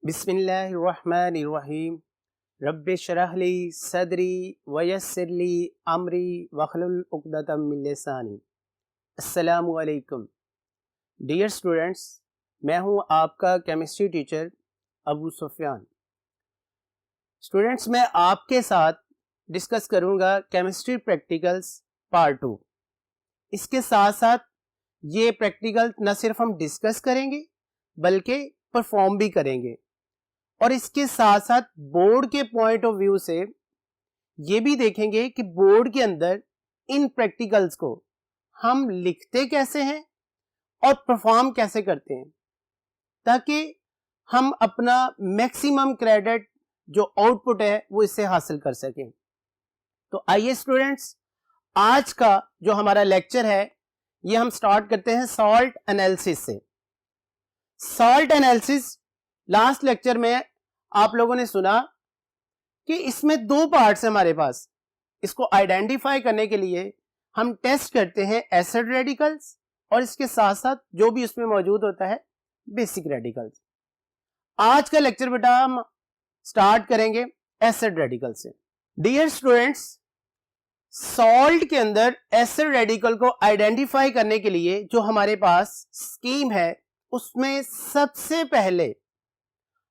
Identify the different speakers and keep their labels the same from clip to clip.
Speaker 1: बिस्मिल्लाहिर्रहमानिर्रहीम रब्बि शरह ली सदरी वयस्सिर ली अमरी वहलुल उक़दतम मिन लिसानी। अस्सलामु अलैकुम डियर स्टूडेंट्स, मैं हूं आपका chemistry teacher Abu Sufiyan. Students, मैं आपके साथ डिस्कस करूंगा केमिस्ट्री प्रैक्टिकल्स पार्ट 2। इसके साथ साथ ये प्रैक्टिकल न सिर्फ हम डिस्कस करेंगे बल्कि परफॉर्म भी करेंगे, और इसके साथ साथ बोर्ड के पॉइंट ऑफ व्यू से ये भी देखेंगे कि बोर्ड के अंदर इन प्रैक्टिकल्स को हम लिखते कैसे हैं और परफॉर्म कैसे करते हैं, ताकि हम अपना मैक्सिमम क्रेडिट जो आउटपुट है वो इससे हासिल कर सकें। तो आइए स्टूडेंट्स, आज का जो हमारा लेक्चर है ये हम स्टार्ट करते हैं सॉल्ट एनालिसिस से। सॉल्ट एनालिसिस लास्ट लेक्चर में आप लोगों ने सुना कि इसमें दो पार्ट्स हैं हमारे पास। इसको आइडेंटिफाई करने के लिए हम टेस्ट करते हैं एसिड रेडिकल्स, और इसके साथ साथ जो भी उसमें मौजूद होता है बेसिक रेडिकल्स। आज का लेक्चर बेटा हम स्टार्ट करेंगे एसिड रेडिकल से। डियर स्टूडेंट्स, सॉल्ट के अंदर एसिड रेडिकल को आइडेंटिफाई करने के लिए जो हमारे पास स्कीम है उसमें सबसे पहले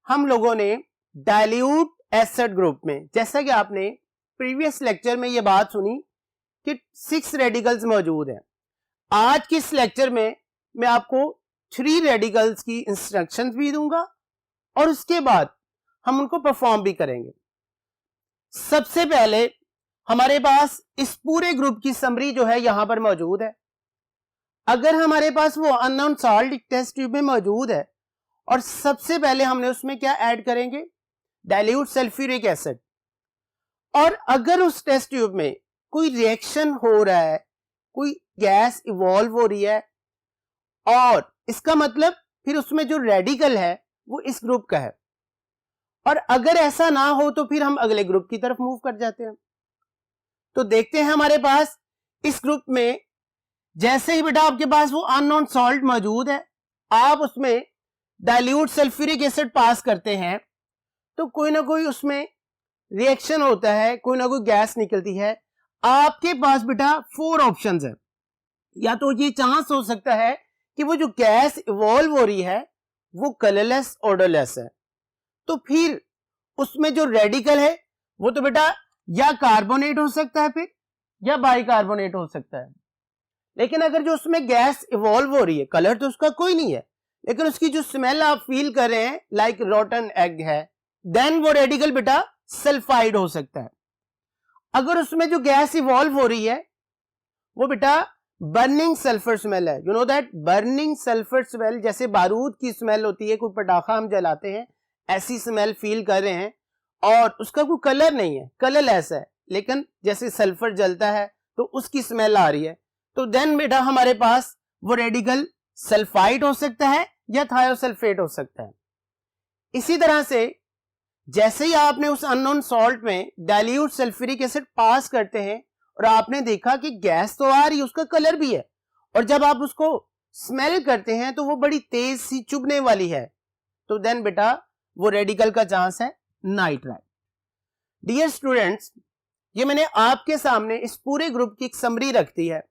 Speaker 1: हम लोगों ने डाइल्यूट एसिड ग्रुप में, जैसा कि आपने प्रीवियस लेक्चर में ये बात सुनी कि 6 रेडिकल्स मौजूद हैं, आज के इस लेक्चर में मैं आपको 3 रेडिकल्स की इंस्ट्रक्शंस भी दूंगा और उसके बाद हम उनको परफॉर्म भी करेंगे। सबसे पहले हमारे पास इस पूरे ग्रुप की समरी जो है यहां पर मौजूद है। अगर हमारे पास वो अननोन सॉल्ट टेस्ट ट्यूब में मौजूद है और सबसे पहले हमने उसमें क्या ऐड करेंगे, डाइल्यूट सल्फ्यूरिक एसिड, और अगर उस टेस्ट ट्यूब में कोई रिएक्शन हो रहा है, कोई गैस इवॉल्व हो रही है, और इसका मतलब फिर उसमें जो रेडिकल है वो इस ग्रुप का है, और अगर ऐसा ना हो तो फिर हम अगले ग्रुप की तरफ मूव कर जाते हैं। तो देखते हैं हमारे पास इस ग्रुप में जैसे ही बेटा आपके पास वो अननोन सॉल्ट मौजूद है, आप उसमें डाइल्यूट सल्फ्यूरिक एसिड पास करते हैं तो कोई ना कोई उसमें रिएक्शन होता है, कोई ना कोई गैस निकलती है। आपके पास बेटा 4 ऑप्शंस है। या तो ये चांस हो सकता है कि वो जो गैस इवॉल्व हो रही है वो कलरलेस ओडरलेस है, तो फिर उसमें जो रेडिकल है वो तो बेटा या कार्बोनेट हो सकता है फिर, या बाइकार्बोनेट हो सकता है। लेकिन अगर जो उसमें गैस इवॉल्व हो रही है, कलर तो उसका कोई नहीं है लेकिन उसकी जो स्मेल आप फील कर रहे हैं लाइक रोटन एग है, देन वो रेडिकल बेटा सल्फाइड हो सकता है। अगर उसमें जो गैस इवॉल्व हो रही है वो बेटा बर्निंग सल्फर स्मेल है। You know that burning sulphur smell, जैसे बारूद की स्मेल होती है, कोई पटाखा हम जलाते हैं ऐसी स्मेल फील कर रहे हैं, और उसका कोई कलर नहीं है, कलरलेस है, लेकिन जैसे सल्फर जलता है तो उसकी स्मेल आ रही है, तो देन बेटा हमारे पास वो रेडिकल सल्फाइड हो सकता है या थायोसल्फेट हो सकता है। इसी तरह से जैसे ही आपने उस अननोन सॉल्ट में डाइल्यूट सल्फ्यूरिक एसिड पास करते हैं और आपने देखा कि गैस तो आ रही है, उसका कलर भी है, और जब आप उसको स्मेल करते हैं तो वो बड़ी तेज सी चुभने वाली है, तो देन बेटा वो रेडिकल का चांस है नाइट्राइट। डियर स्टूडेंट्स, ये मैंने आपके सामने इस पूरे ग्रुप की एक समरी रख दी है।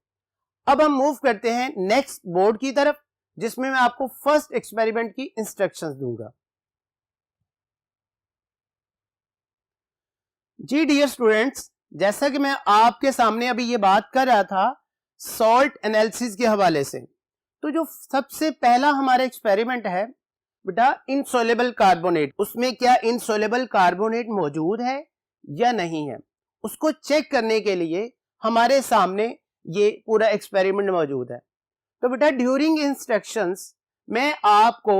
Speaker 1: अब हम मूव करते हैं नेक्स्ट बोर्ड की तरफ, जिसमें मैं आपको फर्स्ट एक्सपेरिमेंट की इंस्ट्रक्शंस दूंगा। जी डियर स्टूडेंट्स, जैसा कि मैं आपके सामने अभी ये बात कर रहा था सॉल्ट एनालिसिस के हवाले से, तो जो सबसे पहला हमारा एक्सपेरिमेंट है बेटा इनसॉल्युबल कार्बोनेट, उसमें क्या इनसॉल्युबल कार्बोनेट मौजूद है या नहीं है, उसको चेक करने के लिए हमारे सामने ये पूरा एक्सपेरिमेंट मौजूद है। तो बेटा ड्यूरिंग इंस्ट्रक्शंस मैं आपको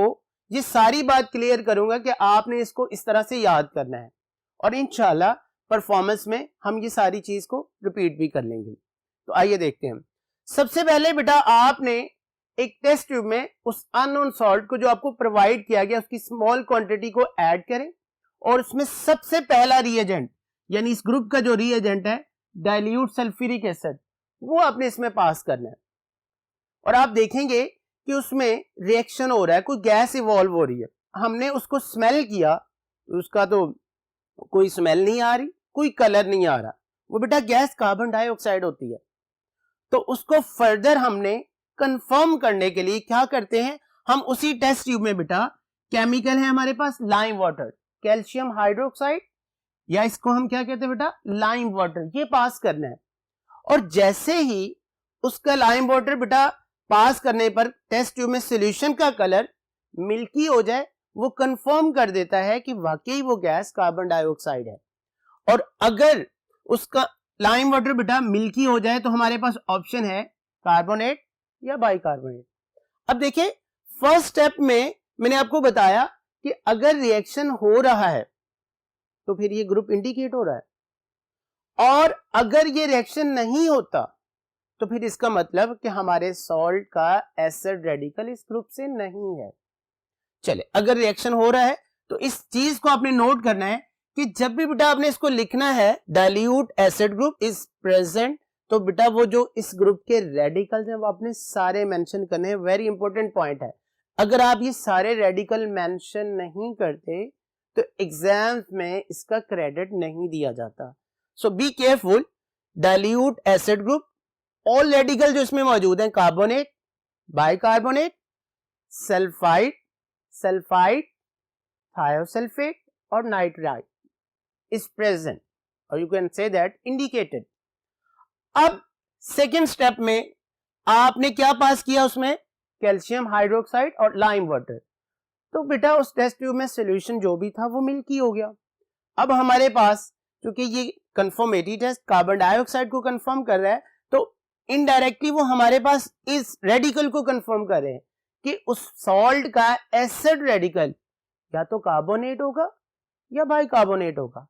Speaker 1: ये सारी बात क्लियर करूंगा कि आपने इसको इस तरह से याद करना है, और इंशाल्लाह परफॉर्मेंस में हम ये सारी चीज को रिपीट भी कर लेंगे। तो आइए देखते हैं। सबसे पहले बेटा आपने एक टेस्ट ट्यूब में उस अननोन सॉल्ट को जो आपको प्रोवाइड किया गया उसकी स्मॉल क्वांटिटी को ऐड करें, और उसमें सबसे पहला रिएजेंट यानी इस ग्रुप का जो रिएजेंट है डाइल्यूट सल्फ्यूरिक एसिड, वो आपने इसमें पास करना है, और आप देखेंगे कि उसमें रिएक्शन हो रहा है, कोई गैस इवॉल्व हो रही है। हमने उसको स्मेल किया तो उसका तो कोई स्मेल नहीं आ रही, कोई कलर नहीं आ रहा, वो बेटा गैस कार्बन डाइऑक्साइड होती है। तो उसको फर्दर हमने कंफर्म करने के लिए क्या करते हैं, हम उसी टेस्ट ट्यूब में बेटा केमिकल है हमारे पास लाइम वाटर, कैल्शियम हाइड्रोक्साइड, या इसको हम क्या कहते हैं बेटा लाइम वाटर, ये पास करना है। और जैसे ही उसका लाइम वाटर बेटा पास करने पर टेस्ट ट्यूब में सॉल्यूशन का कलर मिल्की हो जाए, वो कंफर्म कर देता है कि वाकई वो गैस कार्बन डाइऑक्साइड है। और अगर उसका लाइम वाटर बेटा मिल्की हो जाए तो हमारे पास ऑप्शन है कार्बोनेट या बाइकार्बोनेट। अब देखिए फर्स्ट स्टेप में मैंने आपको बताया कि अगर रिएक्शन हो रहा है तो फिर ये ग्रुप इंडिकेट हो रहा है, और अगर ये रिएक्शन नहीं होता तो फिर इसका मतलब कि हमारे सॉल्ट का एसिड रेडिकल इस ग्रुप से नहीं है। चले, अगर रिएक्शन हो रहा है तो इस चीज को आपने नोट करना है कि जब भी बेटा आपने इसको लिखना है dilute acid group is present, तो बेटा वो जो इस ग्रुप के रेडिकल्स हैं वो आपने सारे मेंशन करने हैं। वेरी इंपॉर्टेंट पॉइंट है, अगर आप ये सारे रेडिकल मेंशन नहीं करते तो एग्जाम्स में इसका क्रेडिट नहीं दिया जाता। So be careful, dilute acid group, all radical जो इसमें मौजूद हैं carbonate, bicarbonate, sulphide, sulphide, thiosulphate और नाइट्राइट इज प्रेजेंट, और you can say that indicated. अब सेकेंड स्टेप में आपने क्या पास किया, उसमें कैल्शियम हाइड्रोक्साइड और लाइम वाटर, तो बेटा उस टेस्ट ट्यूब में सॉल्यूशन जो भी था वो मिल्की हो गया। अब हमारे पास क्योंकि ये कंफर्मेटरी टेस्ट कार्बन डाइऑक्साइड को कंफर्म कर रहा है, तो इनडायरेक्टली वो हमारे पास इस रेडिकल को कंफर्म कर रहे हैं कि उस सॉल्ट का एसिड रेडिकल या तो कार्बोनेट होगा या बाइकार्बोनेट होगा।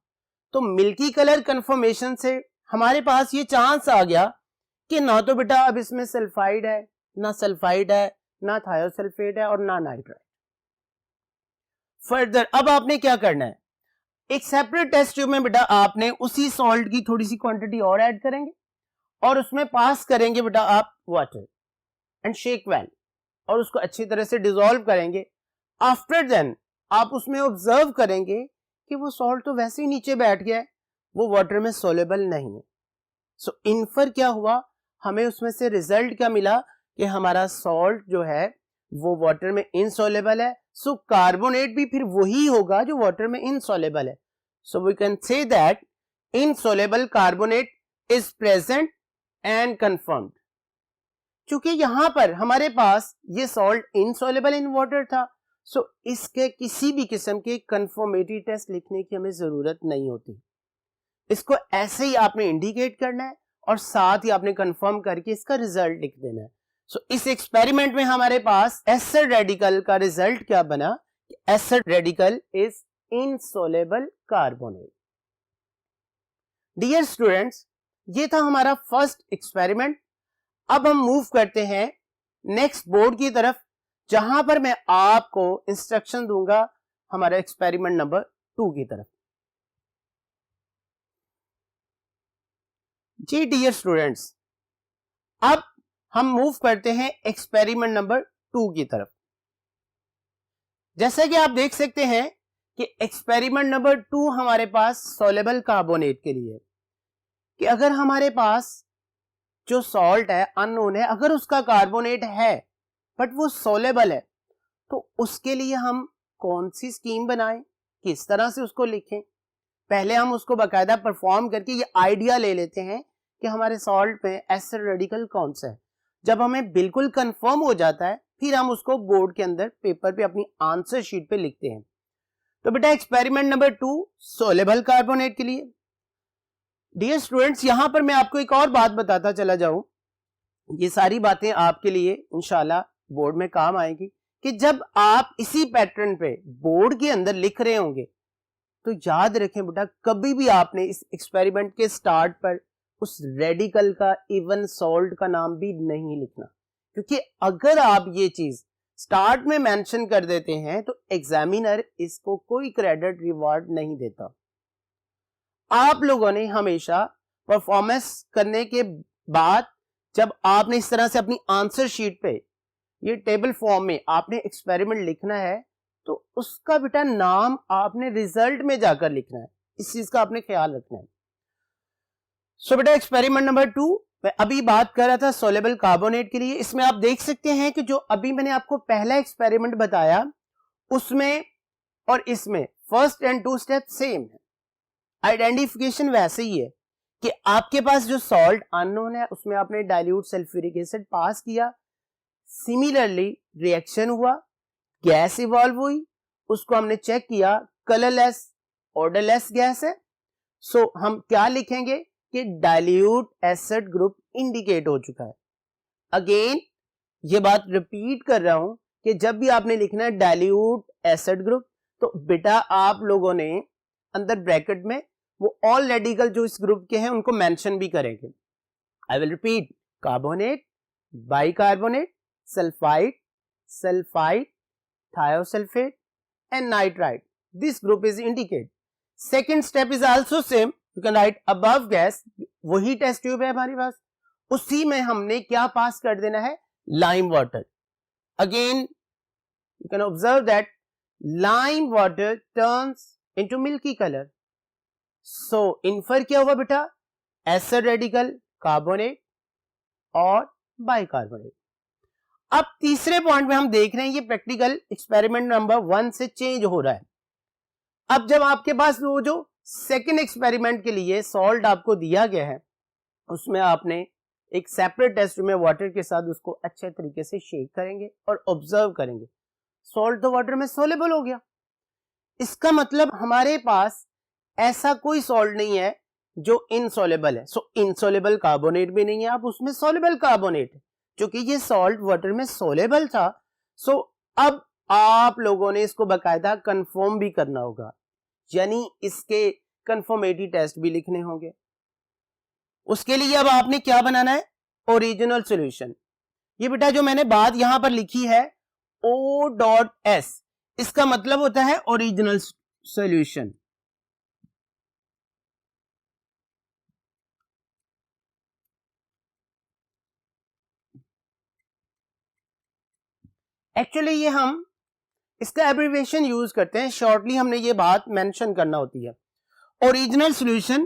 Speaker 1: तो मिल्की कलर कंफर्मेशन से हमारे पास ये चांस आ गया कि ना तो बेटा अब इसमें सल्फाइड है, ना सल्फाइड है, ना थायोसल्फेट है और ना नाइट्राइट। फर्दर अब आपने क्या करना है, एक सेपरेट टेस्ट ट्यूब में बेटा आपने उसी सॉल्ट की थोड़ी सी क्वांटिटी और ऐड करेंगे और उसमें पास करेंगे बेटा आप वाटर एंड शेक वेल, और उसको अच्छी तरह से डिसॉल्व करेंगे। आफ्टर देन आप उसमें ऑब्जर्व करेंगे कि वो सॉल्ट तो वैसे ही नीचे बैठ गया है, वो वाटर में सोलेबल नहीं है। सो इन्फर क्या हुआ, हमें उसमें से रिजल्ट क्या मिला कि हमारा सॉल्ट जो है वो वाटर में इनसोलेबल है। सो कार्बोनेट भी फिर वही होगा जो वाटर में इनसोलेबल है। So we can say that insoluble carbonate is present and confirmed. क्योंकि यहां पर हमारे पास ये सॉल्ट इनसोलेबल इन वाटर था, सो इसके किसी भी किस्म के कंफर्मेटरी टेस्ट लिखने की हमें जरूरत नहीं होती। इसको ऐसे ही आपने इंडिकेट करना है और साथ ही आपने कंफर्म करके इसका रिजल्ट लिख देना है। सो इस एक्सपेरिमेंट में हमारे पास एसिड रेडिकल का रिजल्ट क्या बना, acid radical is insoluble carbonate. Dear students, ये था हमारा फर्स्ट एक्सपेरिमेंट। अब हम मूव करते हैं नेक्स्ट बोर्ड की तरफ, जहां पर मैं आपको इंस्ट्रक्शन दूंगा हमारा एक्सपेरिमेंट नंबर 2 की तरफ। जी डियर स्टूडेंट्स, अब हम मूव करते हैं एक्सपेरिमेंट नंबर 2 की तरफ। जैसा कि आप देख सकते हैं कि एक्सपेरिमेंट नंबर 2 हमारे पास सोलेबल कार्बोनेट के लिए, कि अगर हमारे पास जो सॉल्ट है अननोन है, अगर उसका कार्बोनेट है बट वो सोलेबल है, तो उसके लिए हम कौन सी स्कीम बनाएं, किस तरह से उसको लिखें। पहले हम उसको बाकायदा परफॉर्म करके ये आइडिया ले लेते हैं कि हमारे सॉल्ट में एसिड रेडिकल कौन सा है। जब हमें बिल्कुल कंफर्म हो जाता है फिर हम उसको बोर्ड के अंदर पेपर पे अपनी आंसर शीट पे लिखते हैं। तो बेटा एक्सपेरिमेंट नंबर 2 सोलेबल कार्बोनेट के लिए। डियर स्टूडेंट्स, यहां पर मैं आपको एक और बात बताता चला जाऊं, ये सारी बातें आपके लिए इंशाल्लाह बोर्ड में काम आएगी, कि जब आप इसी पैटर्न पे बोर्ड के अंदर लिख रहे होंगे तो याद रखें बेटा, कभी भी आपने इस एक्सपेरिमेंट के स्टार्ट पर उस रेडिकल का इवन सॉल्ट का नाम भी नहीं लिखना, क्योंकि अगर आप ये चीज स्टार्ट में मेंशन कर देते हैं तो एग्जामिनर इसको कोई क्रेडिट रिवार्ड नहीं देता। आप लोगों ने हमेशा परफॉर्मेंस करने के बाद जब आपने इस तरह से अपनी आंसर शीट पे ये टेबल फॉर्म में आपने एक्सपेरिमेंट लिखना है, तो उसका बेटा नाम आपने रिजल्ट में जाकर लिखना है, इस चीज का आपने ख्याल रखना है। सो बेटा एक्सपेरिमेंट नंबर 2 मैं अभी बात कर रहा था सोलेबल कार्बोनेट के लिए। इसमें आप देख सकते हैं कि जो अभी मैंने आपको पहला एक्सपेरिमेंट बताया उसमें और इसमें फर्स्ट एंड 2 स्टेप सेम है। आइडेंटिफिकेशन वैसे ही है कि आपके पास जो सॉल्ट अननोन है उसमें आपने डाइल्यूट सल्फ्यूरिक एसिड पास किया, सिमिलरली रिएक्शन हुआ, गैस इवॉल्व हुई, उसको हमने चेक किया, कलरलेस ऑर्डरलेस गैस है। सो हम क्या लिखेंगे कि डाइल्यूट एसिड ग्रुप इंडिकेट हो चुका है। अगेन ये बात रिपीट कर रहा हूं कि जब भी आपने लिखना है डाइल्यूट एसिड ग्रुप तो बेटा आप लोगों ने अंदर ब्रैकेट में वो ऑल रेडिकल जो इस ग्रुप के हैं उनको मेंशन भी करेंगे। I will repeat, carbonate, bicarbonate, sulphide, sulphide, thiosulfate and nitrite. This group is indicated. Second step is also same. You can write above gas. वही टेस्ट ट्यूब है हमारे पास, उसी में हमने क्या पास कर देना है, lime water. Again you can observe that lime water turns into milky color. So infer क्या हुआ बेटा, एसिड रेडिकल, कार्बोनेट और बाइकार्बोनेट। अब तीसरे पॉइंट में हम देख रहे हैं ये प्रैक्टिकल एक्सपेरिमेंट नंबर 1 से चेंज हो रहा है। अब जब आपके पास वो जो सेकंड एक्सपेरिमेंट के लिए सॉल्ट आपको दिया गया है उसमें आपने एक सेपरेट टेस्ट में वाटर के साथ उसको अच्छे तरीके से शेक करेंगे और ऑब्जर्व करेंगे, सॉल्ट तो वाटर में सोलेबल हो गया। इसका मतलब हमारे पास ऐसा कोई सॉल्ट नहीं है जो इनसोलेबल है। सो इनसोलेबल कार्बोनेट भी नहीं है, आप उसमें सोलेबल कार्बोनेट है, क्योंकि ये सॉल्ट वाटर में सोलेबल था। सो अब आप लोगों ने इसको बकायदा कंफर्म भी करना होगा, यानी इसके कंफर्मेटरी टेस्ट भी लिखने होंगे। उसके लिए अब आपने क्या बनाना है, ओरिजिनल सॉल्यूशन। ये बेटा जो मैंने बात यहां पर लिखी है O.S, इसका मतलब होता है ओरिजिनल सॉल्यूशन। एक्चुअली ये हम इसका एब्रिविएशन यूज करते हैं, शॉर्टली हमने ये बात मेंशन करना होती है। ओरिजिनल सॉल्यूशन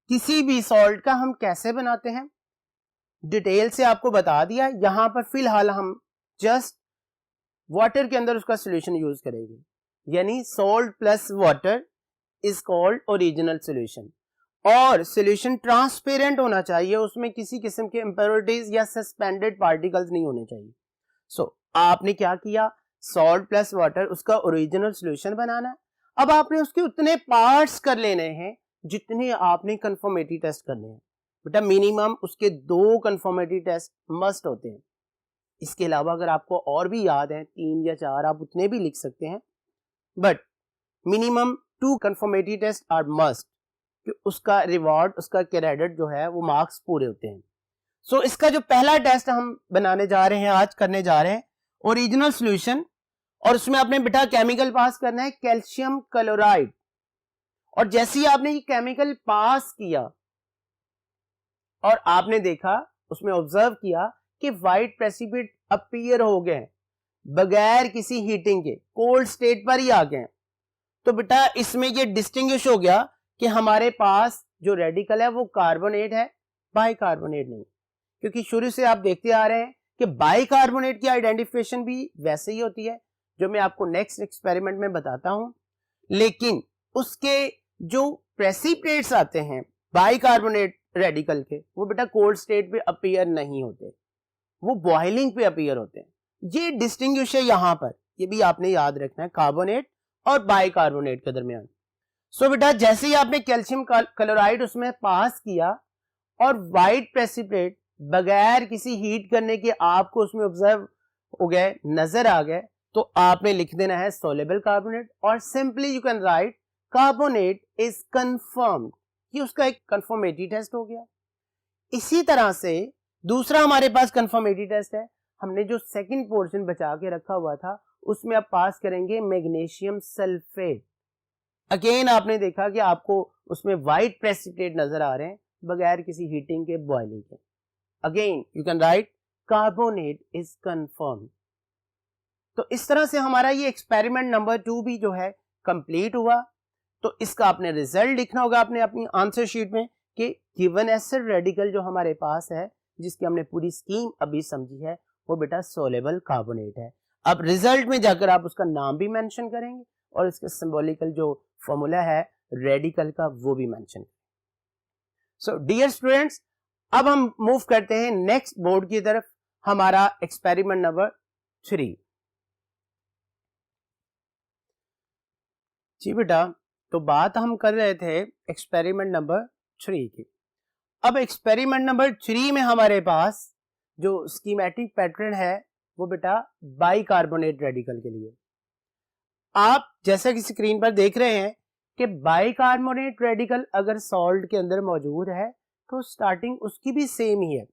Speaker 1: किसी भी सॉल्ट का हम कैसे बनाते हैं डिटेल से आपको बता दिया। यहां पर फिलहाल हम जस्ट वाटर के अंदर उसका सॉल्यूशन यूज करेंगे, यानी salt plus water is called original solution. और सॉल्यूशन ट्रांसपेरेंट होना चाहिए, उसमें किसी किस्म के इंप्योरिटीज या सस्पेंडेड पार्टिकल्स नहीं होने चाहिए। सो आपने क्या किया, सॉल्ट प्लस वाटर उसका ओरिजिनल सॉल्यूशन बनाना है। अब आपने उसके उतने पार्ट्स कर लेने हैं जितने आपने कंफर्मेटरी टेस्ट करने हैं। बेटा मिनिमम उसके 2 कंफर्मेटरी टेस्ट मस्ट होते हैं। इसके अलावा अगर आपको और भी याद है 3 या 4 आप उतने भी लिख सकते हैं, but minimum 2 confirmatory test are must, कि उसका रिवॉर्ड, उसका क्रेडिट जो है वो मार्क्स पूरे होते हैं। सो इसका जो पहला टेस्ट हम बनाने जा रहे हैं, आज करने जा रहे हैं, ओरिजिनल सॉल्यूशन, और उसमें आपने बेटा केमिकल पास करना है कैल्शियम क्लोराइड। और जैसे ही आपने ये केमिकल पास किया और आपने देखा, उसमें ऑब्जर्व किया कि व्हाइट प्रेसिपिटेट अपीयर हो गए बगैर किसी हीटिंग के, कोल्ड स्टेट पर ही आ गए, तो बेटा इसमें ये डिस्टिंग्विश हो गया कि हमारे पास जो रेडिकल है वो कार्बोनेट है, बाइकार्बोनेट नहीं। क्योंकि शुरू से आप देखते आ रहे हैं कि बाइकार्बोनेट की आइडेंटिफिकेशन भी वैसे ही होती है जो मैं आपको नेक्स्ट एक्सपेरिमेंट में बताता हूं, लेकिन उसके जो प्रेसिपिटेट्स आते हैं बाइकार्बोनेट रेडिकल के, वो बेटा कोल्ड स्टेट पे अपीयर नहीं होते, वो बॉइलिंग पे अपीयर होते हैं। ये डिस्टिंग्विश है यहां पर, ये भी आपने याद रखना है कार्बोनेट और बाइकार्बोनेट के दरमियान। सो बेटा जैसे ही आपने कैल्शियम क्लोराइड उसमें पास किया और व्हाइट प्रेसिपिटेट बगैर किसी हीट करने के आपको उसमें ऑब्जर्व हो गए, नजर आ गए, तो आपने लिख देना है सोलेबल कार्बोनेट, और simply you can write carbonate is confirmed. ये उसका एक कंफर्मेटरी टेस्ट हो गया। इसी तरह से दूसरा हमारे पास कंफर्मेटरी टेस्ट है, हमने जो सेकंड पोर्शन बचा के रखा हुआ था उसमें आप पास करेंगे मैग्नीशियम सल्फेट। अगेन आपने देखा कि आपको उसमें व्हाइट प्रेसिपिटेट नजर आ रहे हैं बगैर किसी हीटिंग के, बॉइलिंग के। Again you can write carbonate is confirmed. तो इस तरह से हमारा ये एक्सपेरिमेंट नंबर 2 भी जो है कंप्लीट हुआ। तो इसका आपने रिजल्ट लिखना होगा आपने अपनी आंसर शीट में कि गिवन एसिड रेडिकल जो हमारे पास है, जिसकी हमने पूरी स्कीम अभी समझी है, वो बेटा सोलेबल कार्बोनेट है। अब रिजल्ट में जाकर आप उसका नाम भी मेंशन करेंगे और इसका सिंबॉलिकल जो फॉर्मूला है रेडिकल का वो भी मेंशन। सो डियर स्टूडेंट्स, अब हम मूव करते हैं नेक्स्ट बोर्ड की तरफ, हमारा एक्सपेरिमेंट नंबर 3। जी बेटा, तो बात हम कर रहे थे एक्सपेरिमेंट नंबर 3 की। अब एक्सपेरिमेंट नंबर 3 में हमारे पास जो स्कीमेटिक पैटर्न है वो बेटा बाइकार्बोनेट रेडिकल के लिए। आप जैसा कि स्क्रीन पर देख रहे हैं कि बाइकार्बोनेट रेडिकल अगर सॉल्ट के अंदर मौजूद है तो स्टार्टिंग उसकी भी सेम ही है,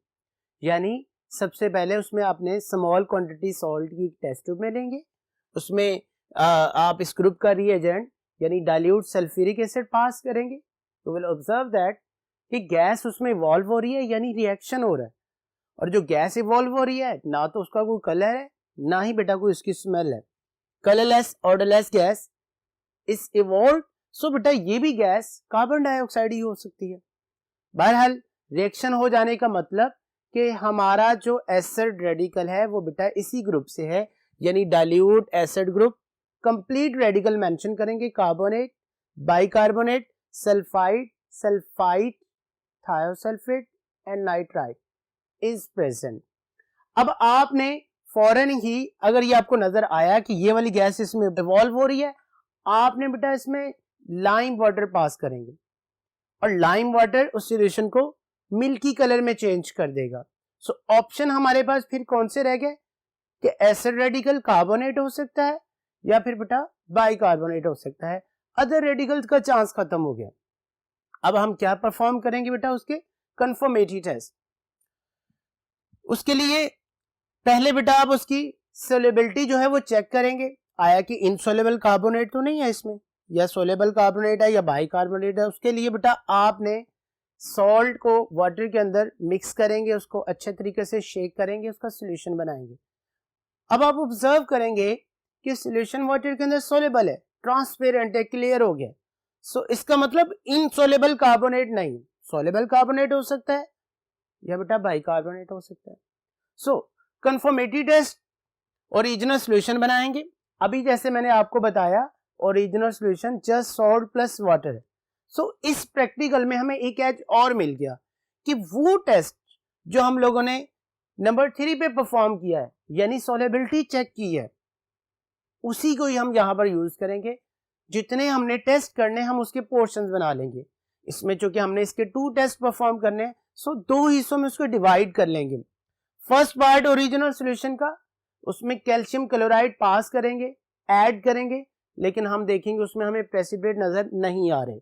Speaker 1: यानी सबसे पहले उसमें आपने स्मॉल क्वांटिटी सॉल्ट की टेस्ट ट्यूब में लेंगे, उसमें आप इस ग्रुप का रिएजेंट यानी डाइल्यूट सल्फ्यूरिक एसिड पास करेंगे, तो विल ऑब्जर्व दैट कि गैस उसमें इवॉल्व हो रही है यानी रिएक्शन हो रहा है। और जो गैस इवॉल्व हो रही है ना तो उसका कोई कलर है ना ही बेटा कोई उसकी स्मेल है, colourless odourless gas is evolve. So बेटा ये भी गैस कार्बन डाइऑक्साइड ही हो सकती है। बहरहाल रिएक्शन हो जाने का मतलब कि हमारा जो एसिड रेडिकल है वो बेटा इसी ग्रुप से है, यानी dilute acid group. Complete radical mention करेंगे, carbonate, bicarbonate, sulphide, sulphide, thiosulphate and nitrite is present. अब आपने फौरन ही, अगर ये आपको नजर आया कि ये वाली गैस इसमें इवॉल्व हो रही है, आपने बेटा इसमें लाइम वाटर पास करेंगे और लाइम वाटर उस सॉल्यूशन को मिल्की कलर में चेंज कर देगा। सो ऑप्शन हमारे पास फिर कौन से रह गए कि एसिड रेडिकल कार्बोनेट हो सकता है या फिर बेटा बाइकार्बोनेट हो सकता है, अदर रेडिकल का चांस खत्म हो गया। अब हम क्या परफॉर्म करेंगे बेटा, उसके कंफर्मेटरी टेस्ट। उसके लिए पहले बेटा आप उसकी सोलेबिलिटी जो है वो चेक करेंगे, आया कि इनसोलेबल कार्बोनेट तो नहीं है इसमें, या सोलेबल कार्बोनेट है या बाइकार्बोनेट है। उसके लिए बेटा आपने सॉल्ट को वाटर के अंदर मिक्स करेंगे, उसको अच्छे तरीके से शेक करेंगे, उसका सोल्यूशन बनाएंगे। अब आप ऑब्जर्व करेंगे कि सोल्यूशन वाटर के अंदर सोलेबल है, ट्रांसपेरेंट है, क्लियर हो गया। सो इसका मतलब इनसोलेबल कार्बोनेट नहीं, सोलेबल कार्बोनेट हो सकता है या बेटा बाइकार्बोनेट हो सकता है। सो कंफर्मेटरी टेस्ट, ओरिजिनल सॉल्यूशन बनाएंगे। अभी जैसे मैंने आपको बताया original solution just salt plus water है। सो इस प्रैक्टिकल में हमें एक एज और मिल गया कि वो टेस्ट जो हम लोगों ने नंबर 3 पे परफॉर्म किया है, यानी सोलेबिलिटी चेक की है, उसी को ही हम यहां पर यूज करेंगे। जितने हमने टेस्ट करने हम उसके पोर्शंस बना लेंगे। इसमें चूंकि हमने इसके 2 टेस्ट परफॉर्म करने हैं, सो 2 हिस्सों में उसको डिवाइड कर लेंगे। फर्स्ट पार्ट ओरिजिनल सॉल्यूशन का, उसमें कैल्शियम क्लोराइड पास करेंगे, ऐड करेंगे, लेकिन हम देखेंगे उसमें हमें प्रेसिपिटेट नजर नहीं आ रहे।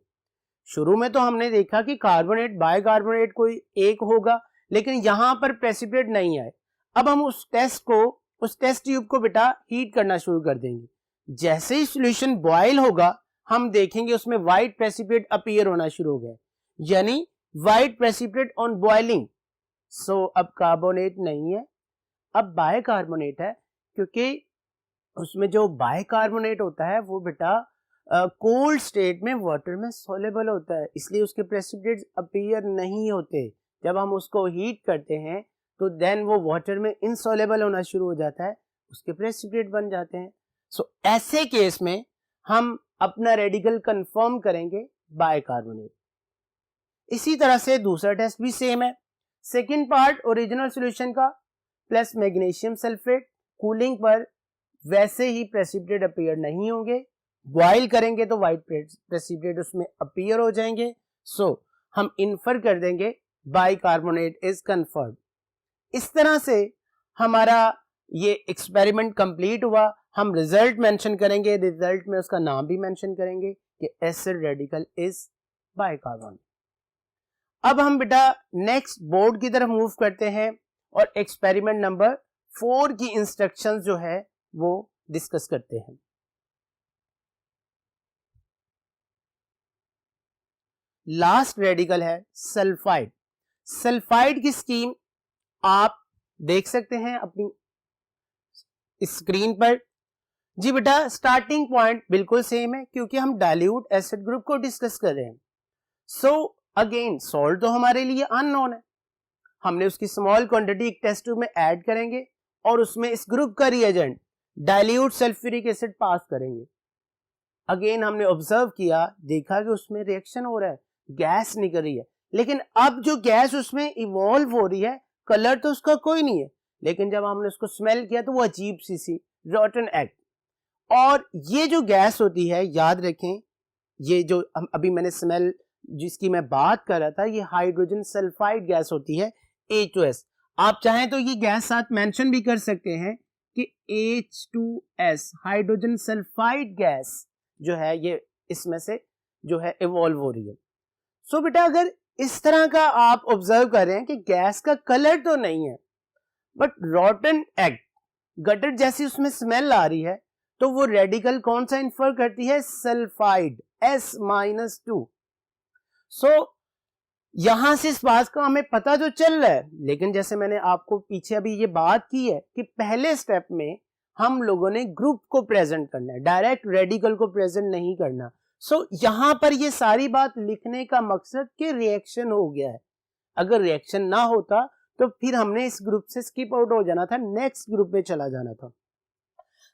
Speaker 1: शुरू में तो हमने देखा कि कार्बोनेट बाइकार्बोनेट कोई एक होगा, लेकिन यहां पर प्रेसिपिटेट नहीं आए। अब हम उस टेस्ट ट्यूब को बेटा हीट करना शुरू कर देंगे। जैसे ही सॉल्यूशन बॉयल होगा हम देखेंगे उसमें व्हाइट प्रेसिपिटेट अपीयर होना शुरू हो गया, यानी व्हाइट प्रेसिपिटेट ऑन बॉइलिंग। सो अब कार्बोनेट नहीं है, अब बाइकार्बोनेट है, क्योंकि उसमें जो बाइकार्बोनेट होता है वो बेटा कोल्ड स्टेट में वाटर में सोलेबल होता है, इसलिए उसके प्रेसिपिटेट्स अपीयर नहीं होते। जब हम उसको हीट करते हैं तो देन वो वाटर में इनसोलेबल होना शुरू हो जाता है, उसके प्रेसिपिटेट बन जाते हैं। सो ऐसे केस में हम अपना रेडिकल कंफर्म करेंगे बाइकार्बोनेट। इसी तरह से दूसरा टेस्ट भी सेम है। सेकेंड पार्ट ओरिजिनल सॉल्यूशन का प्लस मैग्नीशियम सल्फेट, कूलिंग पर वैसे ही प्रेसिपिटेट अपीयर नहीं होंगे, बॉइल करेंगे तो व्हाइट प्रेसिपिटेट उसमें अपीयर हो जाएंगे। सो हम इन्फर कर देंगे बाइकार्बोनेट इज कंफर्म्ड। इस तरह से हमारा ये एक्सपेरिमेंट कंप्लीट हुआ। हम रिजल्ट मेंशन करेंगे, रिजल्ट में उसका नाम भी मेंशन करेंगे कि एसिड रेडिकल इज बाइकार्बोनेट। अब हम बेटा नेक्स्ट बोर्ड की तरफ मूव करते हैं और एक्सपेरिमेंट नंबर 4 की इंस्ट्रक्शंस जो है वो डिस्कस करते हैं। लास्ट रेडिकल है सल्फाइड। सल्फाइड की स्कीम आप देख सकते हैं अपनी स्क्रीन पर। जी बेटा, स्टार्टिंग पॉइंट बिल्कुल सेम है क्योंकि हम डाइल्यूट एसिड ग्रुप को डिस्कस कर रहे हैं। सो अगेन सॉल्ट तो हमारे लिए अननोन है, हमने उसकी स्मॉल क्वांटिटी एक टेस्ट ट्यूब में ऐड करेंगे और उसमें इस ग्रुप का रिएजेंट डाइल्यूट सल्फ्यूरिक एसिड पास करेंगे। अगेन हमने ऑब्जर्व किया, देखा कि उसमें रिएक्शन हो रहा है, गैस निकल रही है, लेकिन अब जो गैस उसमें इवॉल्व हो रही है, कलर तो उसका कोई नहीं है, लेकिन जब हमने उसको स्मेल किया तो वो अजीब सी रॉटन एग। और ये जो गैस होती है, याद रखें, ये जो अभी मैंने स्मेल जिसकी मैं बात कर रहा था, ये हाइड्रोजन सल्फाइड गैस होती है, H2S। आप चाहें तो ये गैस साथ मेंशन भी कर सकते हैं कि H2S हाइड्रोजन सल्फाइड गैस जो है ये इसमें से जो है इवॉल्व हो रही है। सो बेटा, अगर इस तरह का आप ऑब्जर्व कर रहे हैं कि गैस का कलर तो नहीं है बट रॉटन एग गटर जैसी उसमें स्मेल आ रही है, तो वो रेडिकल कौन सा इन्फर करती है? Sulphide, S-2। सो यहां से इस बात का हमें पता तो चल रहा है, लेकिन जैसे मैंने आपको पीछे अभी ये बात की है कि पहले स्टेप में हम लोगों ने ग्रुप को प्रेजेंट करना है, डायरेक्ट रेडिकल को प्रेजेंट नहीं करना। सो यहां पर ये सारी बात लिखने का मकसद कि रिएक्शन हो गया है। अगर रिएक्शन ना होता तो फिर हमने इस ग्रुप से स्किप आउट हो जाना था, नेक्स्ट ग्रुप में चला जाना था।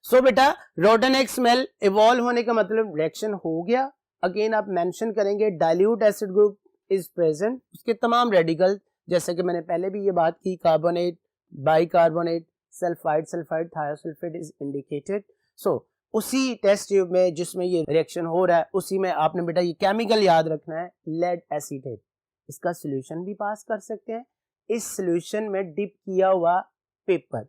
Speaker 1: सो बेटा, रॉटन एग स्मेल इवॉल्व होने का मतलब रिएक्शन हो गया। अगेन आप मेंशन करेंगे dilute acid group is present, उसके तमाम रेडिकल, जैसे कि मैंने पहले भी ये बात की, carbonate, bicarbonate, sulphide, sulphide, thiosulphate is indicated. So उसी टेस्ट ट्यूब में जिसमें ये रिएक्शन हो रहा है, उसी में आपने बेटा ये केमिकल याद रखना है, लेड एसीटेट। इसका सोल्यूशन भी पास कर सकते हैं। इस सोल्यूशन में डिप किया हुआ पेपर,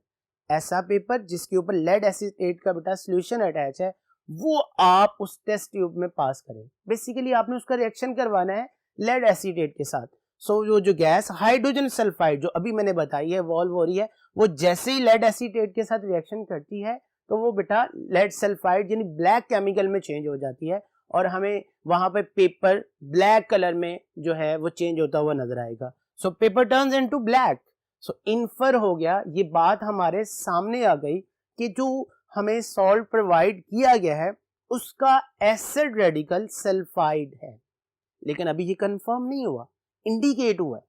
Speaker 1: ऐसा पेपर जिसके ऊपर लेड एसीटेट का बेटा सोल्यूशन अटैच है, वो आप उस टेस्ट ट्यूब में पास करें। बेसिकली आपने उसका रिएक्शन करवाना है लेड एसीटेट के साथ। सो जो गैस हाइड्रोजन सल्फाइड जो अभी मैंने बताई है वॉल्व हो रही है, वो जैसे ही लेड एसीटेट के साथ रिएक्शन करती है तो वो बेटा लेड सल्फाइड यानी ब्लैक केमिकल में चेंज हो जाती है और हमें वहां पे पेपर ब्लैक कलर में जो है वो चेंज होता हुआ नजर आएगा। So paper turns into black. So infer हो गया, ये बात हमारे सामने आ गई कि जो हमें सॉल्ट प्रोवाइड किया गया है उसका एसिड रेडिकल सल्फाइड है, लेकिन अभी ये कंफर्म नहीं हुआ, इंडिकेट हुआ है।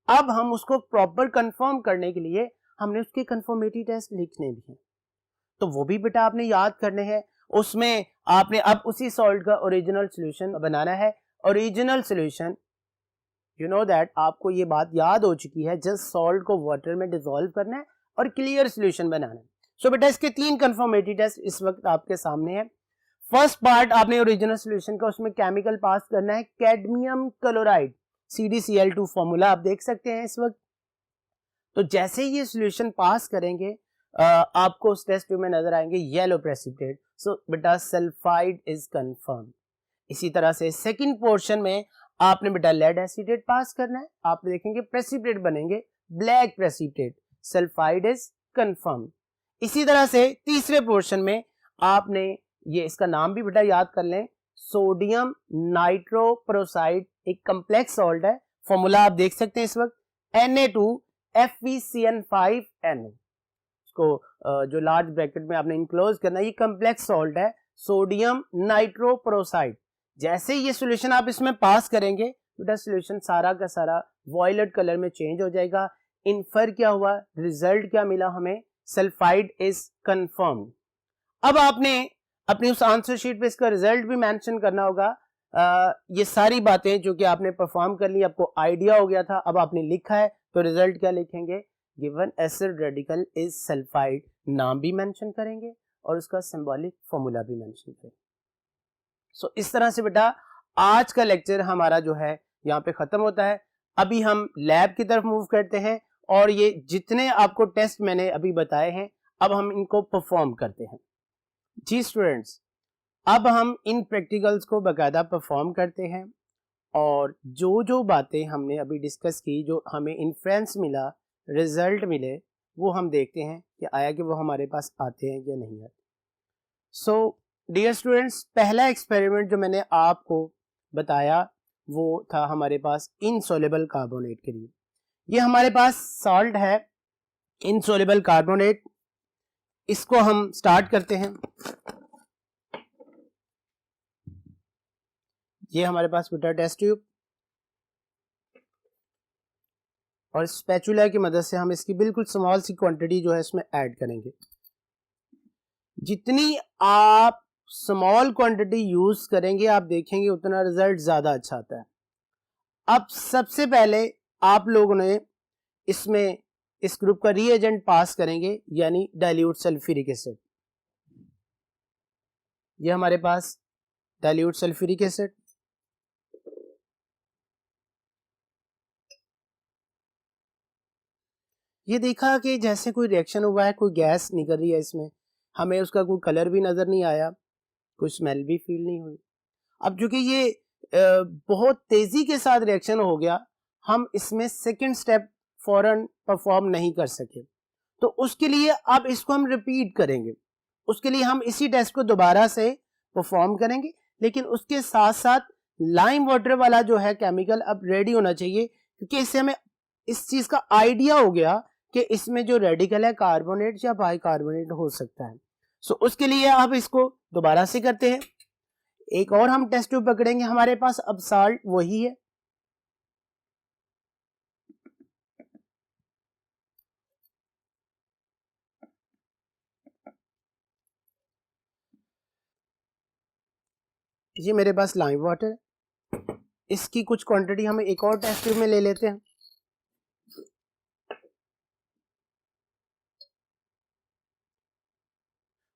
Speaker 1: अब हम उसको प्रॉपर कंफर्म करने के लिए हमने उसके कंफर्मेटरी टेस्ट लिखने भी हैं, तो वो भी बेटा आपने याद करने हैं। उसमें आपने अब उसी सॉल्ट का ओरिजिनल सॉल्यूशन बनाना है। Original solution, you know that, आपको ये बात याद हो चुकी है, जस्ट सॉल्ट को वाटर में डिसॉल्व करना है और क्लियर सॉल्यूशन बनाना है। सो बेटा इसके 3 कंफर्मेटरी टेस्ट इस वक्त आपके सामने है। फर्स्ट पार्ट आपने ओरिजिनल सॉल्यूशन का, उसमें केमिकल पास करना है कैडमियम क्लोराइड, CdCl2 फॉर्मूला आप देख सकते हैं इस वक्त। तो जैसे ही ये सॉल्यूशन पास करेंगे आपको उस टेस्ट ट्यूब में नजर आएंगे येलो प्रेसिपिटेट। सो बेटा सल्फाइड इज कंफर्म। इसी तरह से सेकंड पोर्शन में आपने बेटा लेड एसीटेट पास करना है, आप देखेंगे प्रेसिपिटेट बनेंगे black precipitate, sulphide is confirm. इसी तरह से तीसरे पोर्शन में आपने ये इसका नाम भी बेटा याद कर लें, सोडियम नाइट्रोप्रोसाइड, एक कम्प्लेक्स सॉल्ट है, फॉर्मूला आप देख सकते हैं इस वक्त Na2FeCN5Na। इसको जो लार्ज ब्रैकेट में आपने इनक्लोज करना है, ये कम्प्लेक्स सॉल्ट है सोडियम नाइट्रोप्रोसाइड। जैसे ये सॉल्यूशन आप इसमें पास करेंगे बेटा सॉल्यूशन सारा का सारा वॉयलेट कलर में चेंज हो जाएगा। इन्फर क्या हुआ, रिजल्ट क्या मिला हमें, सल्फाइड इज कंफर्म। अब आपने अपनी उस आंसर शीट पे इसका रिजल्ट भी मेंशन करना होगा। ये सारी बातें जो कि आपने परफॉर्म कर ली, आपको आइडिया हो गया था, अब आपने लिखा है तो रिजल्ट क्या लिखेंगे, given acid radical is sulphide, नाम भी मेंशन करेंगे और उसका सिंबॉलिक फॉर्मूला भी मेंशन करेंगे। सो इस तरह से बेटा आज का लेक्चर हमारा जो है यहाँ पे खत्म होता है। अभी हम लैब की तरफ मूव करते हैं और ये जितने आपको टेस्ट मैंने अभी बताए हैं अब हम इनको परफॉर्म करते हैं। जी स्टूडेंट्स, अब हम इन प्रैक्टिकल्स को बाकायदा परफॉर्म करते हैं और जो जो बातें हमने अभी डिस्कस की, जो हमें इन्फ्रेंस मिला, रिजल्ट मिले, वो हम देखते हैं कि आया कि वो हमारे पास आते हैं या नहीं आते। सो डियर स्टूडेंट्स, पहला एक्सपेरिमेंट जो मैंने आपको बताया वो था हमारे पास इनसॉल्युबल कार्बोनेट के लिए। ये हमारे पास सॉल्ट है इनसॉल्युबल कार्बोनेट, इसको हम स्टार्ट करते हैं। ये हमारे पास बेटा टेस्ट ट्यूब और स्पैचुला की मदद से हम इसकी बिल्कुल स्मॉल सी क्वांटिटी जो है इसमें ऐड करेंगे। जितनी आप स्मॉल क्वांटिटी यूज करेंगे आप देखेंगे उतना रिजल्ट ज्यादा अच्छा आता है। अब सबसे पहले आप लोगों ने इसमें इस ग्रुप का रीएजेंट पास करेंगे यानी डाइल्यूट सल्फ्यूरिक एसिड। ये हमारे पास डाइल्यूट सल्फ्यूरिक एसिड, ये देखा कि जैसे कोई रिएक्शन हुआ है, कोई गैस निकल रही है इसमें, हमें उसका कोई कलर भी नजर नहीं आया, कोई स्मेल भी फील नहीं हुई। अब जो कि ये बहुत तेजी के साथ रिएक्शन हो गया, हम इसमें सेकंड स्टेप फौरन परफॉर्म नहीं कर सके, तो उसके लिए अब इसको हम रिपीट करेंगे। उसके लिए हम इसी टेस्ट को दोबारा से परफॉर्म करेंगे, लेकिन उसके साथ साथ लाइम वाटर वाला जो है केमिकल अब रेडी होना चाहिए, क्योंकि इससे हमें इस चीज का आइडिया हो गया कि इसमें जो रेडिकल है कार्बोनेट या बाइकार्बोनेट हो सकता है। सो उसके लिए अब इसको दोबारा से करते हैं। एक और हम टेस्ट ट्यूब पकड़ेंगे, हमारे पास अब साल्ट वही है, ये मेरे पास लाइम वाटर है। इसकी कुछ क्वांटिटी हम एक और टेस्ट ट्यूब में ले लेते हैं।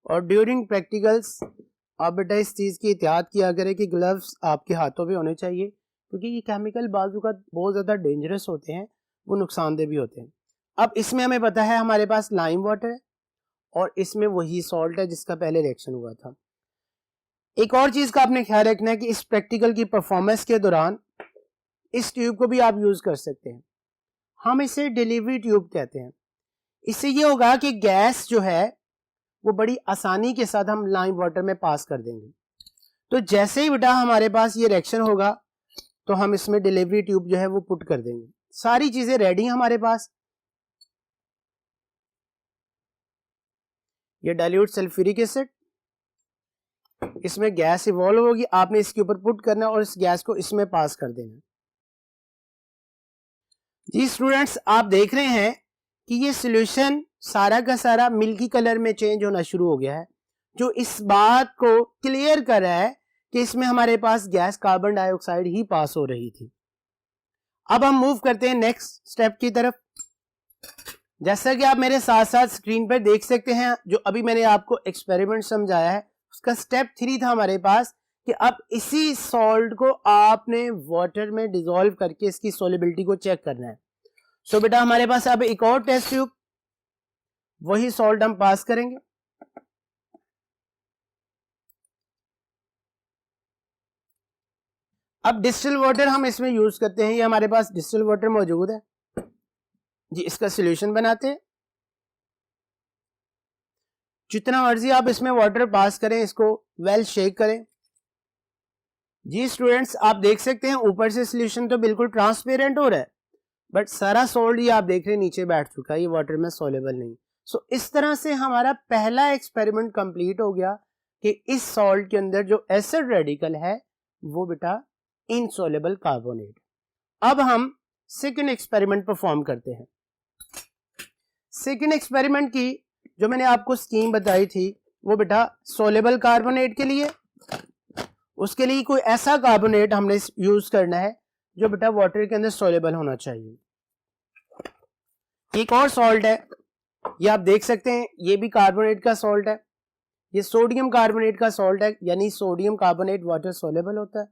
Speaker 1: और ड्यूरिंग प्रैक्टिकल्स आप बेटा इस चीज की एहतियात किया करें कि ग्लव्स आपके हाथों पे होने चाहिए, क्योंकि ये केमिकल बाजू का बहुत ज्यादा डेंजरस होते हैं, वो नुकसानदेह भी होते हैं। अब इसमें हमें पता है हमारे पास लाइम वाटर है और इसमें वही सॉल्ट है जिसका पहले रिएक्शन हुआ था। एक और चीज का आपने ख्याल रखना है कि इस प्रैक्टिकल की परफॉर्मेंस के दौरान इस ट्यूब को भी आप यूज कर सकते हैं। हम इसे डिलीवरी ट्यूब कहते हैं। इससे ये होगा कि गैस जो है वो बड़ी आसानी के साथ हम लाइम वाटर में पास कर देंगे। तो जैसे ही बेटा हमारे पास ये रिएक्शन होगा तो हम इसमें डिलीवरी ट्यूब जो है वो पुट कर देंगे। सारी चीजें रेडी हैं हमारे पास। ये डाइल्यूट सल्फ्यूरिक एसिड, इसमें गैस इवॉल्व होगी, आपने इसके ऊपर पुट करना और इस गैस को इसमें पास कर देना। जी स्टूडेंट्स, आप देख रहे हैं कि ये सॉल्यूशन सारा का सारा मिल्की कलर में चेंज होना शुरू हो गया है, जो इस बात को क्लियर कर रहा है कि इसमें हमारे पास गैस कार्बन डाइऑक्साइड ही पास हो रही थी। अब हम मूव करते हैं नेक्स्ट स्टेप की तरफ। जैसा कि आप मेरे साथ साथ स्क्रीन पर देख सकते हैं, जो अभी मैंने आपको एक्सपेरिमेंट समझाया है उसका स्टेप 3 था हमारे पास कि अब इसी सॉल्ट को आपने वाटर में डिसॉल्व करके इसकी सोलिबिलिटी को चेक करना है। सो बेटा हमारे पास अब एक और टेस्ट ट्यूब, वही सॉल्ट हम पास करेंगे। अब डिस्टिल वाटर हम इसमें यूज करते हैं, ये हमारे पास डिस्टिल वाटर मौजूद है जी। इसका सॉल्यूशन बनाते हैं। जितना मर्जी आप इसमें वाटर पास करें, इसको वेल शेक करें। जी स्टूडेंट्स, आप देख सकते हैं ऊपर से सॉल्यूशन तो बिल्कुल ट्रांसपेरेंट हो रहा है, बट सारा सॉल्ट ये आप देख रहे हैं नीचे बैठ चुका है, ये वाटर में सोलेबल नहीं। सो इस तरह से हमारा पहला एक्सपेरिमेंट कंप्लीट हो गया कि इस सॉल्ट के अंदर जो एसिड रेडिकल है वो बेटा इनसोलेबल कार्बोनेट। अब हम सेकंड एक्सपेरिमेंट परफॉर्म करते हैं। सेकंड एक्सपेरिमेंट की जो मैंने आपको स्कीम बताई थी वो बेटा सोलेबल कार्बोनेट के लिए, उसके लिए कोई ऐसा कार्बोनेट हमने यूज करना है जो बेटा वाटर के अंदर सोलेबल होना चाहिए। एक और सॉल्ट है, ये आप देख सकते हैं, ये भी कार्बोनेट का सॉल्ट है, ये सोडियम कार्बोनेट का सॉल्ट है, यानी सोडियम कार्बोनेट वाटर सोलेबल होता है।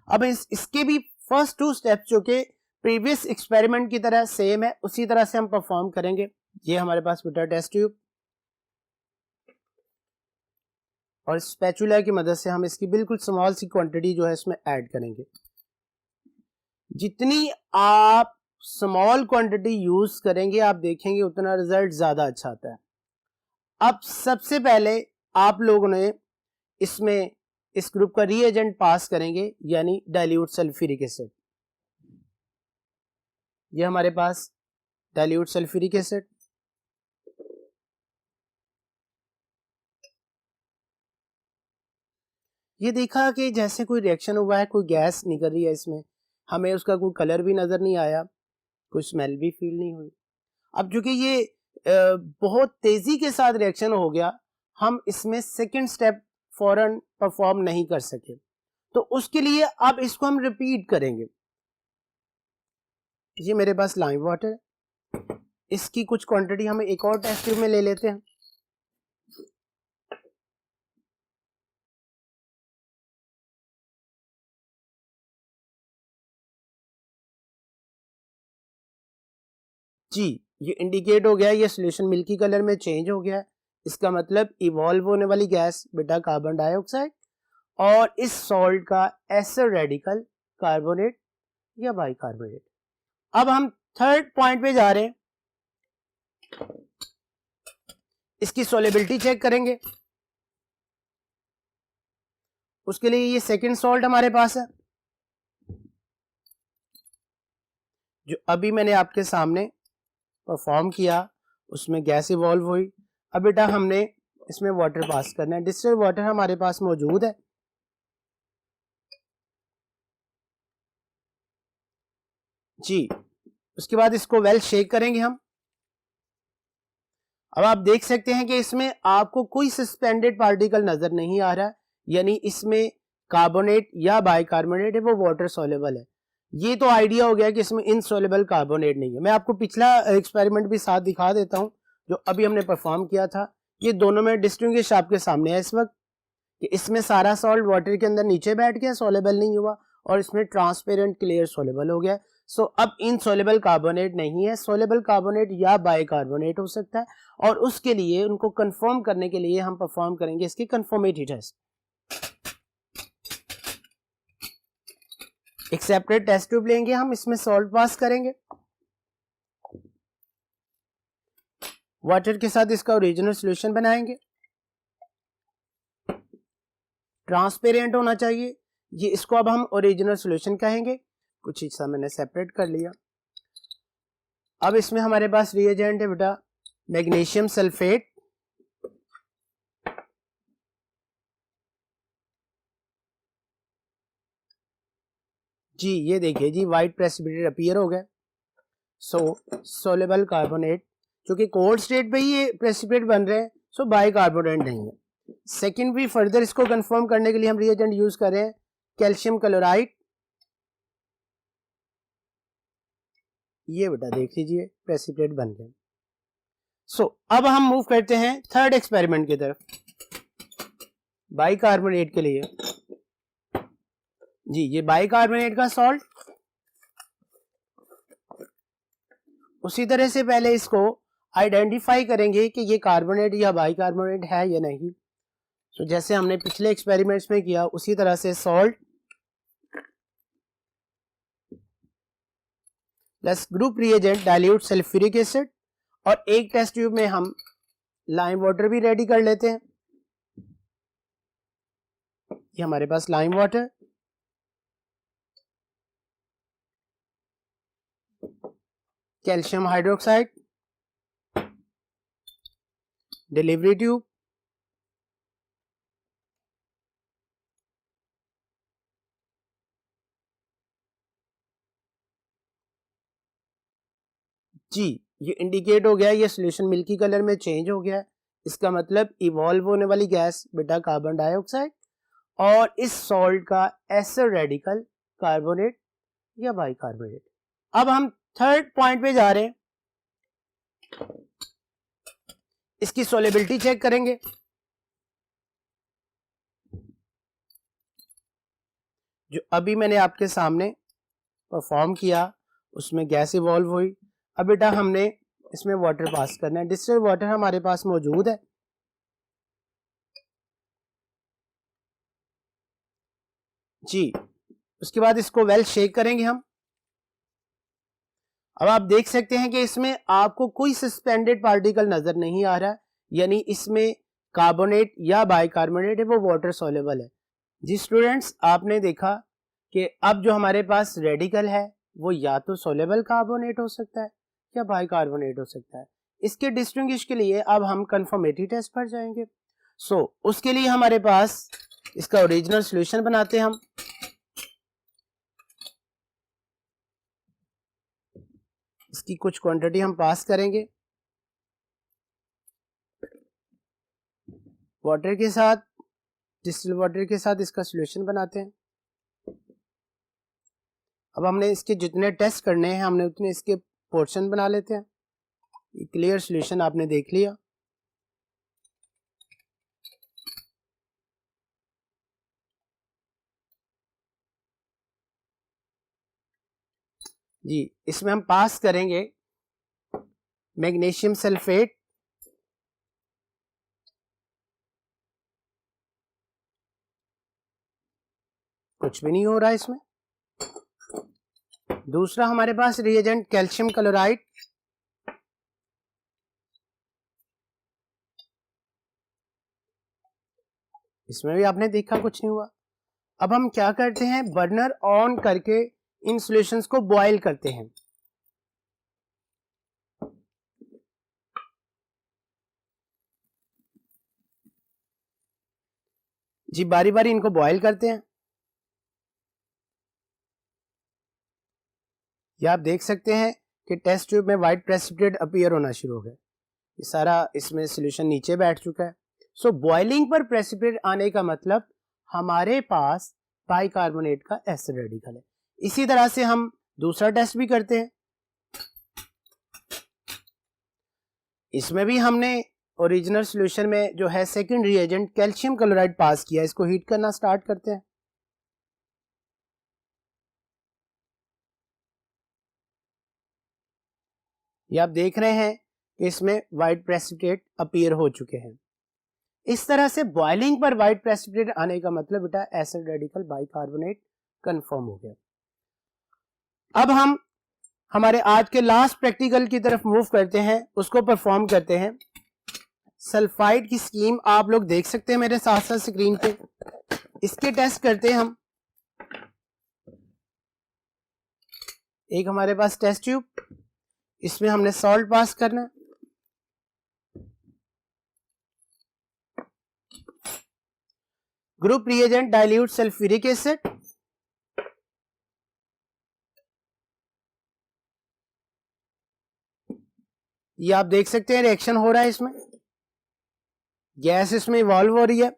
Speaker 1: अब इसके भी फर्स्ट 2 स्टेप्स जो कि प्रीवियस एक्सपेरिमेंट की तरह सेम है, उसी तरह से हम परफॉर्म करेंगे। ये हमारे पास बेटा टेस्ट ट्यूब और स्पैचुला की मदद से हम इसकी बिल्कुल स्मॉल सी क्वांटिटी जो है इसमें ऐड करेंगे। जितनी आप स्मॉल क्वांटिटी यूज करेंगे आप देखेंगे उतना रिजल्ट ज्यादा अच्छा आता है। अब सबसे पहले आप लोगों ने इसमें इस ग्रुप का रीएजेंट पास करेंगे यानी डाइल्यूट सल्फ्यूरिक एसिड। ये हमारे पास डाइल्यूट सल्फ्यूरिक एसिड, ये देखा कि जैसे कोई रिएक्शन हुआ है, कोई गैस निकल रही है इसमें, हमें उसका कोई कलर भी नज़र नहीं आया, कोई स्मेल भी फील नहीं हुई। अब चूंकि ये बहुत तेज़ी के साथ रिएक्शन हो गया, हम इसमें सेकंड स्टेप फौरन परफॉर्म नहीं कर सके, तो उसके लिए अब इसको हम रिपीट करेंगे। ये मेरे पास लाइम वाटर है, इसकी कुछ क्वांटिटी हम एक और टेस्ट ट्यूब में ले लेते हैं। जी, ये इंडिकेट हो गया, ये सोल्यूशन मिल्की कलर में चेंज हो गया है। इसका मतलब इवॉल्व होने वाली गैस बेटा कार्बन डाइऑक्साइड, और इस सॉल्ट का एसिड रेडिकल कार्बोनेट या बाइकार्बोनेट। अब हम थर्ड पॉइंट पे जा रहे हैं, इसकी सोलेबिलिटी चेक करेंगे। उसके लिए ये सेकंड सॉल्ट हमारे पास है, जो अभी मैंने आपके सामने परफॉर्म किया, उसमें गैस इवॉल्व हुई। अब बेटा हमने इसमें वाटर पास करना है, डिस्टिल्ड वाटर हमारे पास मौजूद है। जी, उसके बाद इसको वेल शेक करेंगे हम। अब आप देख सकते हैं कि इसमें आपको कोई सस्पेंडेड पार्टिकल नजर नहीं आ रहा, यानी इसमें कार्बोनेट या बाइकार्बोनेट है, वो वाटर सोलेबल है। ये तो आइडिया हो गया कि इसमें इनसोलेबल कार्बोनेट नहीं है। मैं आपको पिछला एक्सपेरिमेंट भी साथ दिखा देता हूं जो अभी हमने परफॉर्म किया था। ये दोनों में डिस्टिंग्विश आपके सामने है इस वक्त, कि इसमें सारा सॉल्ट वाटर के अंदर नीचे बैठ गया, सोलेबल नहीं हुआ, और इसमें ट्रांसपेरेंट क्लियर सोलेबल हो गया। सो अब इनसोलेबल कार्बोनेट नहीं है, सोलेबल कार्बोनेट या बाइकार्बोनेट हो सकता है, और उसके लिए उनको कंफर्म करने के लिए हम परफॉर्म करेंगे इसकी कंफर्मेटरी टेस्ट। एक सेपरेट टेस्ट ट्यूब लेंगे हम, इसमें सॉल्ट पास करेंगे, वाटर के साथ इसका ओरिजिनल सॉल्यूशन बनाएंगे। ट्रांसपेरेंट होना चाहिए ये, इसको अब हम ओरिजिनल सॉल्यूशन कहेंगे। कुछ हिस्सा मैंने सेपरेट कर लिया। अब इसमें हमारे पास रिएजेंट है बेटा मैग्नीशियम सल्फेट, जी ये देखिए जी व्हाइट प्रेसिपिटेट अपीयर हो गया। सो सोलेबल कार्बोनेट, क्योंकि कोल्ड स्टेट पे ही ये प्रेसिपिटेट बन रहे हैं, सो बाइकार्बोनेट नहीं है। सेकेंड भी फर्दर इसको कंफर्म करने के लिए हम रिएजेंट यूज कर रहे हैं कैल्शियम क्लोराइड। ये बेटा देख लीजिए प्रेसिपिटेट बन गए। सो अब हम मूव करते हैं थर्ड एक्सपेरिमेंट की तरफ, बाइकार्बोनेट के लिए। जी ये बाइकार्बोनेट का सॉल्ट, उसी तरह से पहले इसको आइडेंटिफाई करेंगे कि ये कार्बोनेट या बाइकार्बोनेट है या नहीं। तो जैसे हमने पिछले एक्सपेरिमेंट्स में किया उसी तरह से salt plus group reagent dilute sulphuric acid, और एक टेस्ट ट्यूब में हम लाइम वाटर भी रेडी कर लेते हैं। ये हमारे पास lime water, calcium hydroxide, delivery tube, जी ये इंडिकेट हो गया, ये सोल्यूशन मिल्की कलर में चेंज हो गया है। इसका मतलब इवॉल्व होने वाली गैस बेटा कार्बन डाइऑक्साइड, और इस सॉल्ट का एसिड रेडिकल कार्बोनेट या बाइकार्बोनेट। अब हम थर्ड पॉइंट पे जा रहे हैं, इसकी सोलेबिलिटी चेक करेंगे। जो अभी मैंने आपके सामने परफॉर्म किया उसमें गैस इवॉल्व हुई। अब बेटा हमने इसमें वाटर पास करना है, डिस्टिल्ड वाटर हमारे पास मौजूद है। जी उसके बाद इसको वेल शेक करेंगे हम। अब आप देख सकते हैं कि इसमें आपको कोई सस्पेंडेड पार्टिकल नजर नहीं आ रहा, यानी इसमें कार्बोनेट या बाइकार्बोनेट है, वो वाटर सोलेबल है। जी स्टूडेंट्स, आपने देखा कि अब जो हमारे पास रेडिकल है वो या तो सोलेबल कार्बोनेट हो सकता है या बाइकार्बोनेट हो सकता है। इसके डिस्टिंग्विश के लिए अब हम कंफर्मेटरी टेस्ट पर जाएंगे। सो उसके लिए हमारे पास इसका ओरिजिनल सॉल्यूशन बनाते हैं हम। इसकी कुछ क्वांटिटी हम पास करेंगे वाटर के साथ, डिस्टिल वाटर के साथ इसका सॉल्यूशन बनाते हैं। अब हमने इसके जितने टेस्ट करने हैं हमने उतने इसके पोर्शन बना लेते हैं। ये क्लियर सॉल्यूशन आपने देख लिया। जी, इसमें हम पास करेंगे मैग्नीशियम सल्फेट, कुछ भी नहीं हो रहा है इसमें। दूसरा हमारे पास रिएजेंट कैल्शियम क्लोराइड, इसमें भी आपने देखा कुछ नहीं हुआ। अब हम क्या करते हैं, बर्नर ऑन करके इन सॉल्यूशंस को बॉयल करते हैं। जी, बारी बारी इनको बॉयल करते हैं। ये आप देख सकते हैं कि टेस्ट ट्यूब में वाइट प्रेसिपिटेट अपीयर होना शुरू हो गया। ये सारा इसमें सॉल्यूशन नीचे बैठ चुका है। सो बॉइलिंग पर प्रेसिपिटेट आने का मतलब हमारे पास बाइकार्बोनेट का एसिड रेडिकल है। इसी तरह से हम दूसरा टेस्ट भी करते हैं। इसमें भी हमने ओरिजिनल सॉल्यूशन में जो है सेकंड रिएजेंट कैल्शियम क्लोराइड पास किया। इसको हीट करना स्टार्ट करते हैं। ये आप देख रहे हैं कि इसमें वाइट प्रेसिपिटेट अपीयर हो चुके हैं। इस तरह से बॉइलिंग पर वाइट प्रेसिपिटेट आने का मतलब बेटा एसिड रेडिकल बाइकार्बोनेट कंफर्म हो गया। अब हम हमारे आज के लास्ट प्रैक्टिकल की तरफ मूव करते हैं, उसको परफॉर्म करते हैं। सल्फाइड की स्कीम आप लोग देख सकते हैं मेरे साथ साथ स्क्रीन पे। इसके टेस्ट करते हैं हम। एक हमारे पास टेस्ट ट्यूब, इसमें हमने सॉल्ट पास करना है। Group reagent dilute sulphuric acid, ये आप देख सकते हैं रिएक्शन हो रहा है इसमें, गैस इसमें इवॉल्व हो रही है।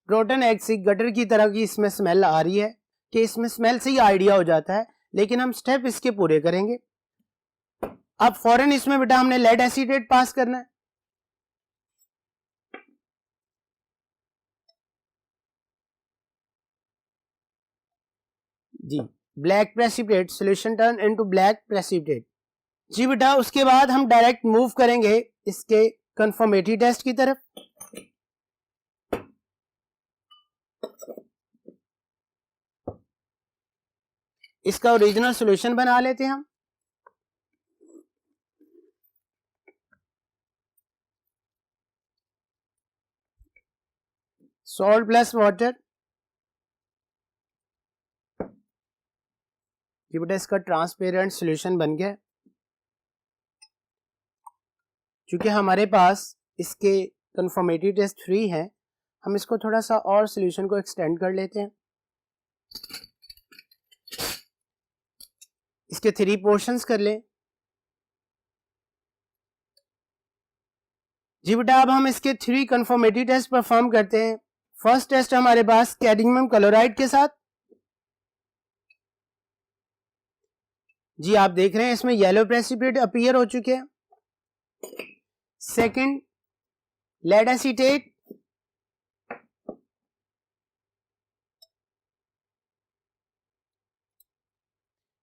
Speaker 1: प्रोटॉन एक्सी गटर की तरह की इसमें स्मेल आ रही है कि इसमें स्मेल से ही आइडिया हो जाता है, लेकिन हम स्टेप इसके पूरे करेंगे। अब फौरन इसमें बेटा हमने लेड एसीटेट पास करना है। जी, black precipitate, solution turn into black precipitate. जी बेटा, उसके बाद हम डायरेक्ट मूव करेंगे इसके कंफर्मेटरी टेस्ट की तरफ। इसका ओरिजिनल सॉल्यूशन बना लेते हैं हम। सॉल्ट प्लस वाटर, ये बेटा इसका ट्रांसपेरेंट सॉल्यूशन बन गया। क्योंकि हमारे पास इसके कंफर्मेटरी टेस्ट फ्री है, हम इसको थोड़ा सा और सॉल्यूशन को एक्सटेंड कर लेते हैं। इसके 3 पोर्शंस कर लें। जी बेटा, अब हम इसके 3 कंफर्मेटरी टेस्ट परफॉर्म करते हैं। फर्स्ट टेस्ट हमारे पास कैडमियम क्लोराइड के साथ। जी, आप देख रहे हैं इसमें येलो प्रेसिपिटेट अपीयर हो चुके हैं। Second, lead acetate,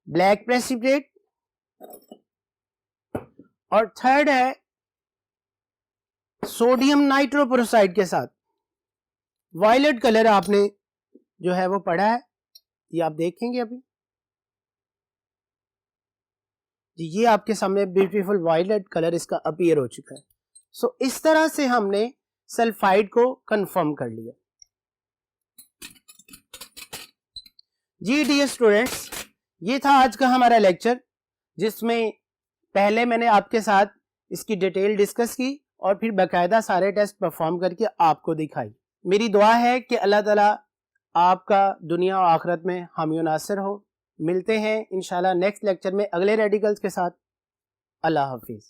Speaker 1: black precipitate, और थर्ड है सोडियम नाइट्रोपोरोसाइड के साथ। वायलेट कलर आपने जो है वो पढ़ा है, ये आप देखेंगे अभी। ये आपके सामने ब्यूटीफुल वायलेट कलर इसका अपीयर हो चुका है। सो इस तरह से हमने सल्फाइड को कंफर्म कर लिया। जी डियर स्टूडेंट्स, ये था आज का हमारा लेक्चर, जिसमें पहले मैंने आपके साथ इसकी डिटेल डिस्कस की और फिर बाकायदा सारे टेस्ट परफॉर्म करके आपको दिखाई। मेरी दुआ है कि अल्लाह ताला आपका दुनिया और आखिरत में हामी नासिर हो। मिलते हैं इंशाल्लाह नेक्स्ट लेक्चर में अगले रेडिकल्स के साथ। अल्लाह हाफिज़।